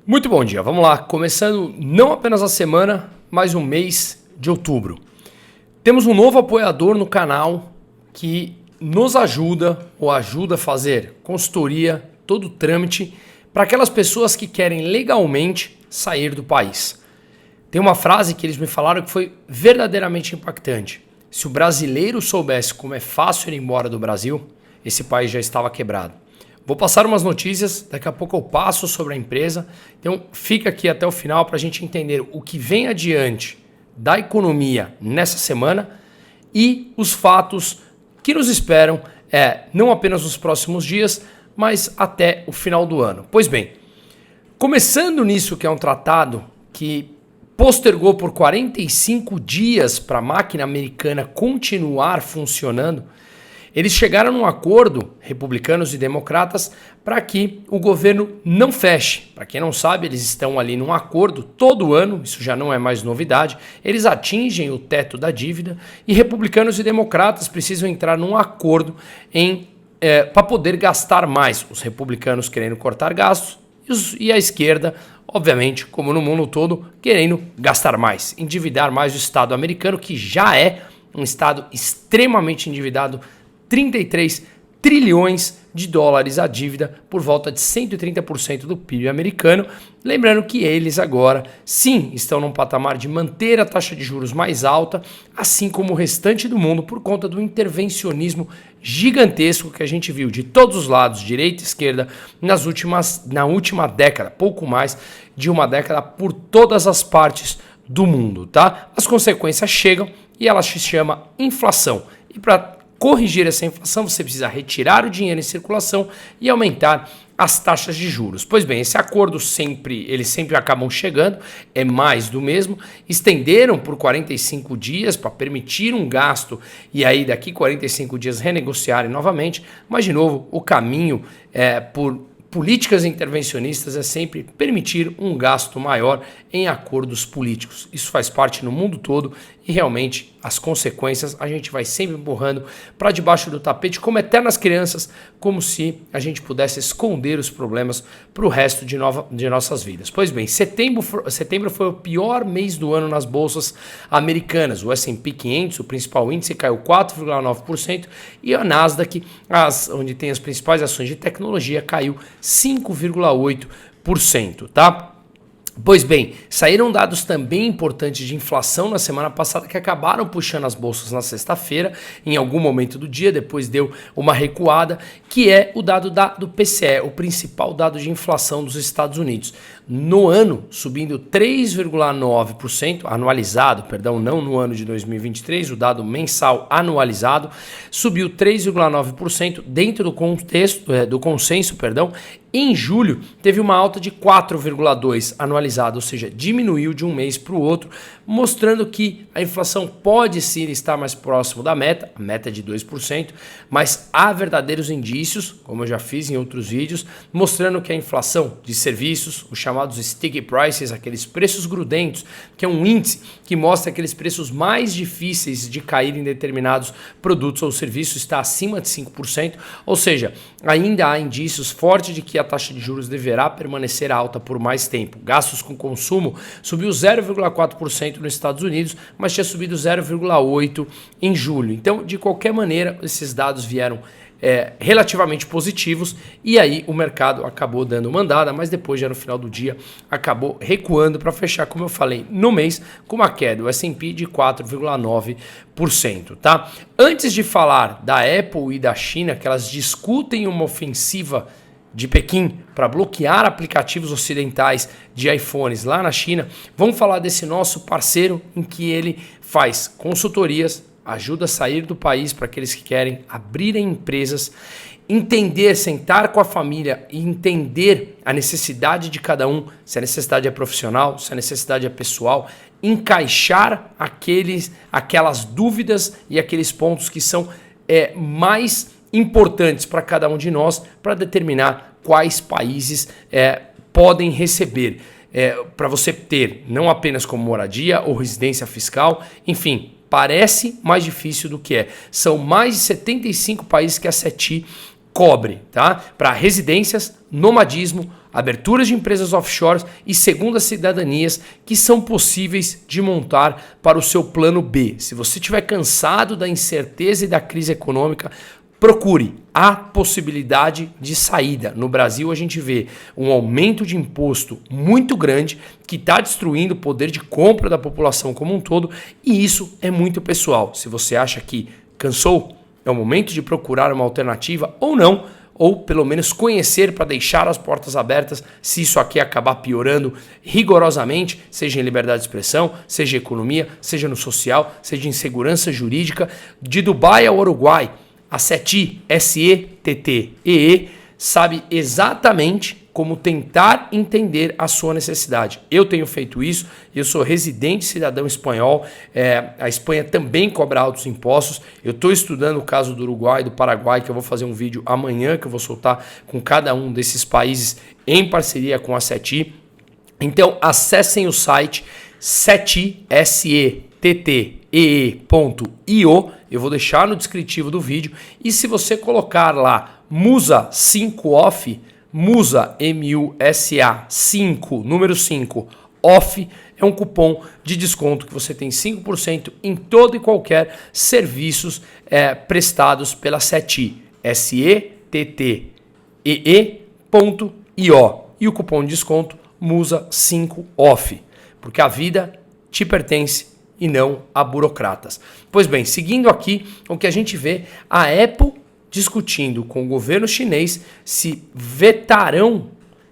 Muito bom dia, vamos lá. Começando não apenas a semana, mas o mês de outubro. Temos um novo apoiador no canal que nos ajuda ou ajuda a fazer consultoria, todo o trâmite para aquelas pessoas que querem legalmente sair do país. Tem uma frase que eles me falaram que foi verdadeiramente impactante. Se o brasileiro soubesse como é fácil ir embora do Brasil, esse país já estava quebrado. Vou passar umas notícias, daqui a pouco eu passo sobre a empresa. Então fica aqui até o final para a gente entender o que vem adiante da economia nessa semana e os fatos que nos esperam, não apenas nos próximos dias, mas até o final do ano. Pois bem, começando nisso que é um tratado que postergou por 45 dias para a máquina americana continuar funcionando, eles chegaram num acordo, republicanos e democratas, para que o governo não feche. Para quem não sabe, eles estão ali num acordo todo ano, isso já não é mais novidade, eles atingem o teto da dívida e republicanos e democratas precisam entrar num acordo para poder gastar mais. Os republicanos querendo cortar gastos e a esquerda, obviamente, como no mundo todo, querendo gastar mais, endividar mais o Estado americano, que já é um Estado extremamente endividado, 33 trilhões de dólares a dívida, por volta de 130% do PIB americano. Lembrando que eles agora, sim, estão num patamar de manter a taxa de juros mais alta, assim como o restante do mundo, por conta do intervencionismo gigantesco que a gente viu de todos os lados, direita e esquerda, na última década, pouco mais de uma década, por todas as partes do mundo, tá? As consequências chegam e ela se chama inflação. E para corrigir essa inflação, você precisa retirar o dinheiro em circulação e aumentar as taxas de juros. Pois bem, esse acordo eles sempre acabam chegando, é mais do mesmo. Estenderam por 45 dias para permitir um gasto e aí daqui 45 dias renegociarem novamente. Mas de novo, o caminho por políticas intervencionistas é sempre permitir um gasto maior em acordos políticos. Isso faz parte no mundo todo e realmente as consequências a gente vai sempre empurrando para debaixo do tapete como eternas crianças, como se a gente pudesse esconder os problemas para o resto de nossas vidas. Pois bem, setembro foi o pior mês do ano nas bolsas americanas. O S&P 500, o principal índice, caiu 4,9% e a Nasdaq, onde tem as principais ações de tecnologia, caiu 5,8%, tá? Pois bem, saíram dados também importantes de inflação na semana passada que acabaram puxando as bolsas na sexta-feira, em algum momento do dia, depois deu uma recuada, que é o dado do PCE, o principal dado de inflação dos Estados Unidos. No ano, subindo 3,9%, não no ano de 2023, o dado mensal anualizado, subiu 3,9% dentro do consenso. Em julho, teve uma alta de 4,2% anualizado, ou seja, diminuiu de um mês para o outro, mostrando que a inflação pode sim estar mais próximo da meta, a meta é de 2%, mas há verdadeiros indícios, como eu já fiz em outros vídeos, mostrando que a inflação de serviços, os chamados sticky prices, aqueles preços grudentos, que é um índice que mostra aqueles preços mais difíceis de cair em determinados produtos ou serviços, está acima de 5%, ou seja, ainda há indícios fortes de que a taxa de juros deverá permanecer alta por mais tempo. Gastos com consumo subiu 0,4% nos Estados Unidos, mas tinha subido 0,8% em julho. Então, de qualquer maneira, esses dados vieram relativamente positivos e aí o mercado acabou dando uma andada, mas depois já no final do dia acabou recuando para fechar, como eu falei, no mês com uma queda do S&P de 4,9%, tá? Antes de falar da Apple e da China, que elas discutem uma ofensiva de Pequim para bloquear aplicativos ocidentais de iPhones lá na China, vamos falar desse nosso parceiro em que ele faz consultorias, ajuda a sair do país para aqueles que querem abrirem empresas, sentar com a família e entender a necessidade de cada um, se a necessidade é profissional, se a necessidade é pessoal, encaixar aquelas dúvidas e aqueles pontos que são mais importantes para cada um de nós para determinar quais países podem receber. Para você ter não apenas como moradia ou residência fiscal, enfim, parece mais difícil do que é. São mais de 75 países que a CETI cobre, tá? Para residências, nomadismo, aberturas de empresas offshore e segundas cidadanias que são possíveis de montar para o seu plano B. Se você estiver cansado da incerteza e da crise econômica, procure a possibilidade de saída. No Brasil, a gente vê um aumento de imposto muito grande que está destruindo o poder de compra da população como um todo, e isso é muito pessoal. Se você acha que cansou, é o momento de procurar uma alternativa ou não, ou pelo menos conhecer para deixar as portas abertas se isso aqui acabar piorando rigorosamente, seja em liberdade de expressão, seja em economia, seja no social, seja em segurança jurídica. De Dubai ao Uruguai, a SETI, S-E-T-T-E-E, sabe exatamente como tentar entender a sua necessidade. Eu tenho feito isso, eu sou residente cidadão espanhol, a Espanha também cobra altos impostos. Eu estou estudando o caso do Uruguai e do Paraguai, que eu vou fazer um vídeo amanhã, que eu vou soltar com cada um desses países em parceria com a SETI. Então acessem o site SETI, SETTEE.io, eu vou deixar no descritivo do vídeo, e se você colocar lá Musa 5 Off, Musa, M-U-S-A, 5, número 5, Off, é um cupom de desconto que você tem 5% em todo e qualquer serviços prestados pela SETI, SETTEE.io, e o cupom de desconto Musa 5 Off, porque a vida te pertence e não a burocratas. Pois bem, seguindo aqui, o que a gente vê, a Apple discutindo com o governo chinês se vetarão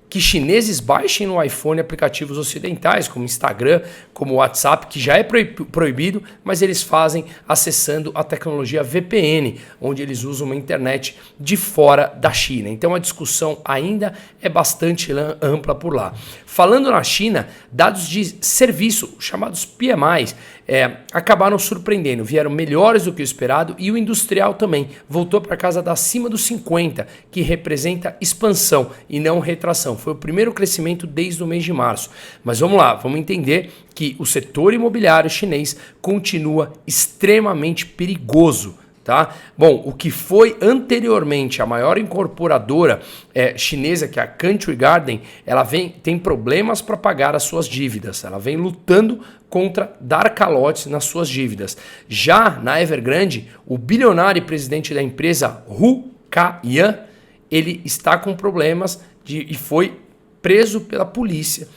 que chineses baixem no iPhone aplicativos ocidentais, como Instagram, como WhatsApp, que já é proibido, mas eles fazem acessando a tecnologia VPN, onde eles usam uma internet de fora da China. Então a discussão ainda é bastante ampla por lá. Falando na China, dados de serviço, chamados PMIs, acabaram surpreendendo, vieram melhores do que o esperado, e o industrial também voltou para casa da acima dos 50, que representa expansão e não retração. Foi o primeiro crescimento desde o mês de março. Mas vamos lá, vamos entender que o setor imobiliário chinês continua extremamente perigoso. Tá? Bom, o que foi anteriormente a maior incorporadora chinesa, que é a Country Garden, ela tem problemas para pagar as suas dívidas. Ela vem lutando contra dar calotes nas suas dívidas. Já na Evergrande, o bilionário e presidente da empresa, Hu Ka-yan, ele está com problemas e foi preso pela polícia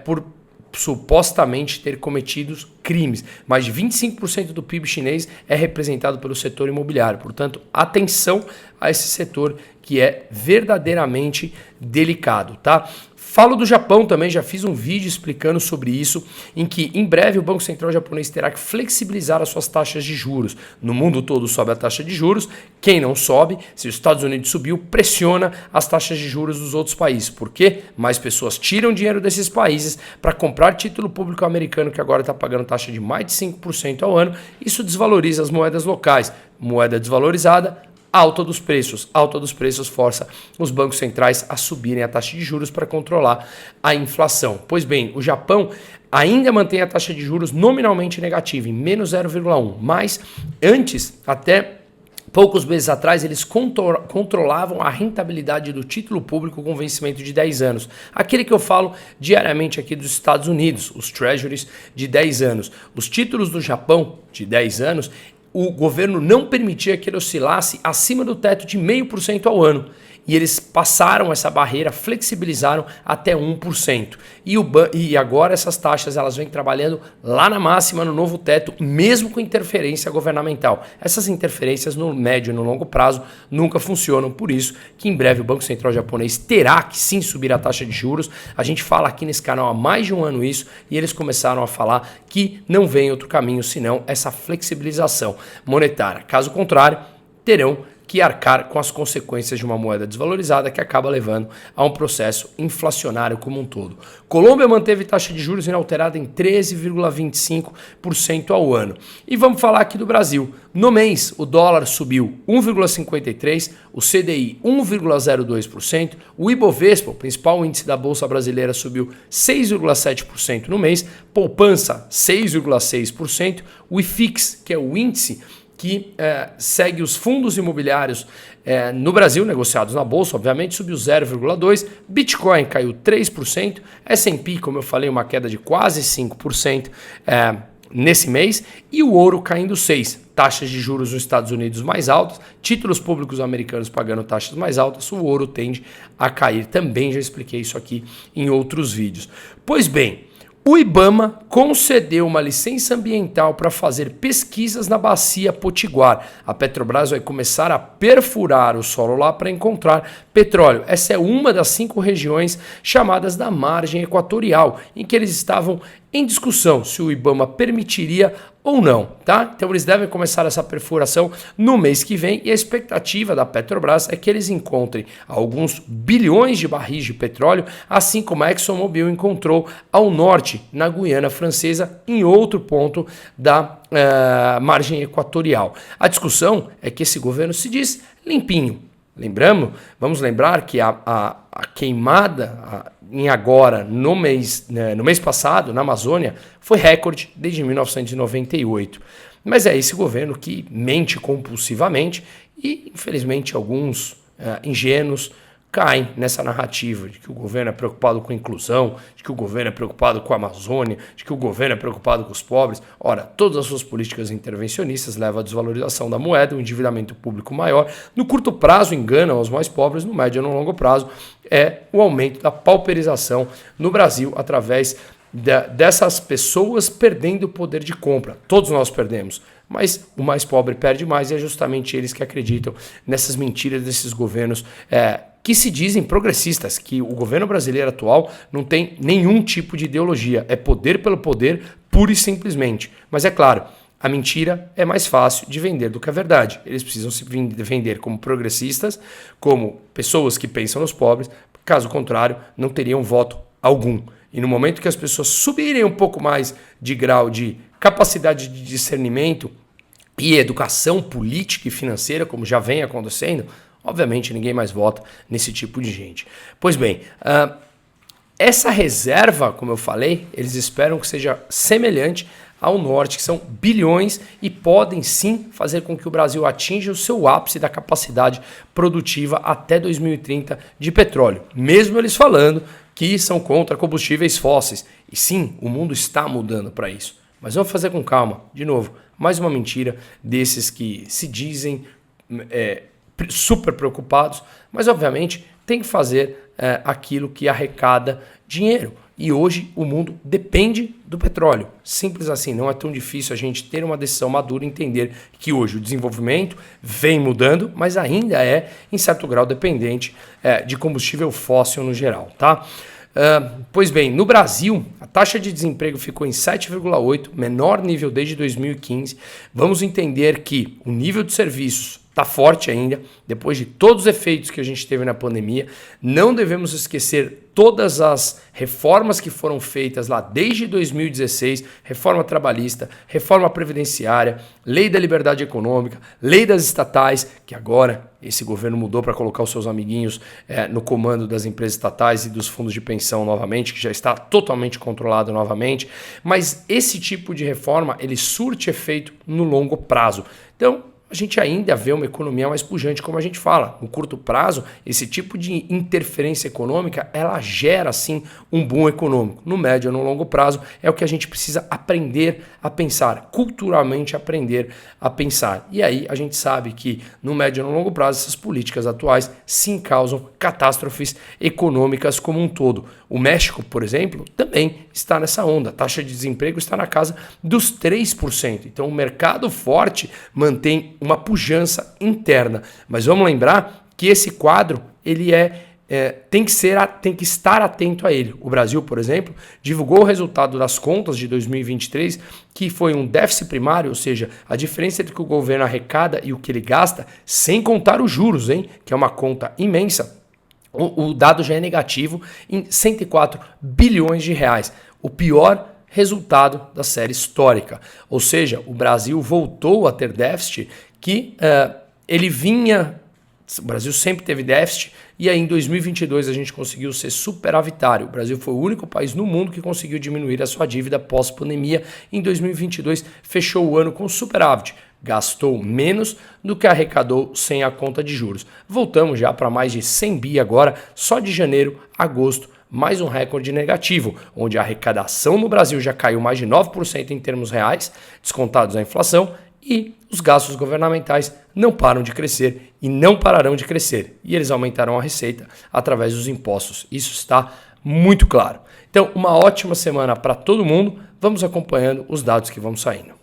por supostamente ter cometido crimes. Mais de 25% do PIB chinês é representado pelo setor imobiliário. Portanto, atenção a esse setor que é verdadeiramente delicado, tá? Falo do Japão também, já fiz um vídeo explicando sobre isso, em que em breve o Banco Central japonês terá que flexibilizar as suas taxas de juros. No mundo todo sobe a taxa de juros, quem não sobe, se os Estados Unidos subiu, pressiona as taxas de juros dos outros países. Por quê? Mais pessoas tiram dinheiro desses países para comprar título público americano, que agora está pagando taxa de mais de 5% ao ano. Isso desvaloriza as moedas locais. Moeda desvalorizada, alta dos preços força os bancos centrais a subirem a taxa de juros para controlar a inflação. Pois bem, o Japão ainda mantém a taxa de juros nominalmente negativa, em menos 0,1, mas antes, até poucos meses atrás, eles controlavam a rentabilidade do título público com vencimento de 10 anos. Aquele que eu falo diariamente aqui dos Estados Unidos, os Treasuries de 10 anos. Os títulos do Japão de 10 anos, o governo não permitia que ele oscilasse acima do teto de 0,5% ao ano. E eles passaram essa barreira, flexibilizaram até 1%. E agora essas taxas elas vêm trabalhando lá na máxima, no novo teto, mesmo com interferência governamental. Essas interferências no médio e no longo prazo nunca funcionam, por isso que em breve o Banco Central japonês terá que sim subir a taxa de juros. A gente fala aqui nesse canal há mais de um ano isso, e eles começaram a falar que não vem outro caminho senão essa flexibilização monetária. Caso contrário, terão que arcar com as consequências de uma moeda desvalorizada que acaba levando a um processo inflacionário como um todo. Colômbia manteve taxa de juros inalterada em 13,25% ao ano. E vamos falar aqui do Brasil. No mês, o dólar subiu 1,53%, o CDI 1,02%, o Ibovespa, o principal índice da Bolsa Brasileira, subiu 6,7% no mês, poupança 6,6%, o IFIX, que é o índice que segue os fundos imobiliários no Brasil, negociados na Bolsa, obviamente, subiu 0,2%, Bitcoin caiu 3%, S&P, como eu falei, uma queda de quase 5% nesse mês, e o ouro caindo 6%. Taxas de juros nos Estados Unidos mais altas, títulos públicos americanos pagando taxas mais altas, o ouro tende a cair. Também já expliquei isso aqui em outros vídeos. Pois bem, o IBAMA concedeu uma licença ambiental para fazer pesquisas na bacia Potiguar. A Petrobras vai começar a perfurar o solo lá para encontrar petróleo. Essa é uma das 5 regiões chamadas da margem equatorial, em que eles estavam em discussão se o IBAMA permitiria ou não, tá? Então eles devem começar essa perfuração no mês que vem e a expectativa da Petrobras é que eles encontrem alguns bilhões de barris de petróleo, assim como a ExxonMobil encontrou ao norte, na Guiana Francesa, em outro ponto da margem equatorial. A discussão é que esse governo se diz limpinho. Vamos lembrar que a queimada no mês passado, na Amazônia, foi recorde desde 1998. Mas é esse governo que mente compulsivamente e, infelizmente, alguns ingênuos caem nessa narrativa de que o governo é preocupado com a inclusão, de que o governo é preocupado com a Amazônia, de que o governo é preocupado com os pobres. Ora, todas as suas políticas intervencionistas levam à desvalorização da moeda, um endividamento público maior. No curto prazo enganam os mais pobres, no médio e no longo prazo é o aumento da pauperização no Brasil através dessas pessoas perdendo o poder de compra. Todos nós perdemos, mas o mais pobre perde mais e é justamente eles que acreditam nessas mentiras desses governos que se dizem progressistas, que o governo brasileiro atual não tem nenhum tipo de ideologia, é poder pelo poder, pura e simplesmente. Mas é claro, a mentira é mais fácil de vender do que a verdade. Eles precisam se vender como progressistas, como pessoas que pensam nos pobres, caso contrário, não teriam voto algum. E no momento que as pessoas subirem um pouco mais de grau de capacidade de discernimento e educação política e financeira, como já vem acontecendo, obviamente ninguém mais vota nesse tipo de gente. Pois bem, essa reserva, como eu falei, eles esperam que seja semelhante ao norte, que são bilhões e podem sim fazer com que o Brasil atinja o seu ápice da capacidade produtiva até 2030 de petróleo. Mesmo eles falando que são contra combustíveis fósseis. E sim, o mundo está mudando para isso. Mas vamos fazer com calma. De novo, mais uma mentira desses que se dizem super preocupados, mas obviamente tem que fazer aquilo que arrecada dinheiro. E hoje o mundo depende do petróleo. Simples assim, não é tão difícil a gente ter uma decisão madura e entender que hoje o desenvolvimento vem mudando, mas ainda é, em certo grau, dependente de combustível fóssil no geral, tá? Pois bem, no Brasil, a taxa de desemprego ficou em 7,8%, menor nível desde 2015. Vamos entender que o nível de serviços está forte ainda, depois de todos os efeitos que a gente teve na pandemia. Não devemos esquecer todas as reformas que foram feitas lá desde 2016, reforma trabalhista, reforma previdenciária, lei da liberdade econômica, lei das estatais, que agora esse governo mudou para colocar os seus amiguinhos no comando das empresas estatais e dos fundos de pensão novamente, que já está totalmente controlado novamente. Mas esse tipo de reforma, ele surte efeito no longo prazo. Então, a gente ainda vê uma economia mais pujante, como a gente fala. No curto prazo, esse tipo de interferência econômica, ela gera, sim, um boom econômico. No médio e no longo prazo, é o que a gente precisa aprender a pensar, culturalmente aprender a pensar. E aí, a gente sabe que no médio e no longo prazo, essas políticas atuais, sim, causam catástrofes econômicas como um todo. O México, por exemplo, também está nessa onda. A taxa de desemprego está na casa dos 3%. Então, o mercado forte mantém uma pujança interna. Mas vamos lembrar que esse quadro ele tem que estar atento a ele. O Brasil, por exemplo, divulgou o resultado das contas de 2023, que foi um déficit primário, ou seja, a diferença entre o que o governo arrecada e o que ele gasta, sem contar os juros, que é uma conta imensa. O dado já é negativo em 104 bilhões de reais. O pior resultado da série histórica. Ou seja, o Brasil voltou a ter déficit que o Brasil sempre teve déficit e aí em 2022 a gente conseguiu ser superavitário. O Brasil foi o único país no mundo que conseguiu diminuir a sua dívida pós-pandemia. Em 2022 fechou o ano com superávit. gastou menos do que arrecadou sem a conta de juros. Voltamos já para mais de 100 bi agora, só de janeiro a agosto, mais um recorde negativo, onde a arrecadação no Brasil já caiu mais de 9% em termos reais, descontados a inflação, e os gastos governamentais não param de crescer e não pararão de crescer. E eles aumentarão a receita através dos impostos. Isso está muito claro. Então, uma ótima semana para todo mundo. Vamos acompanhando os dados que vão saindo.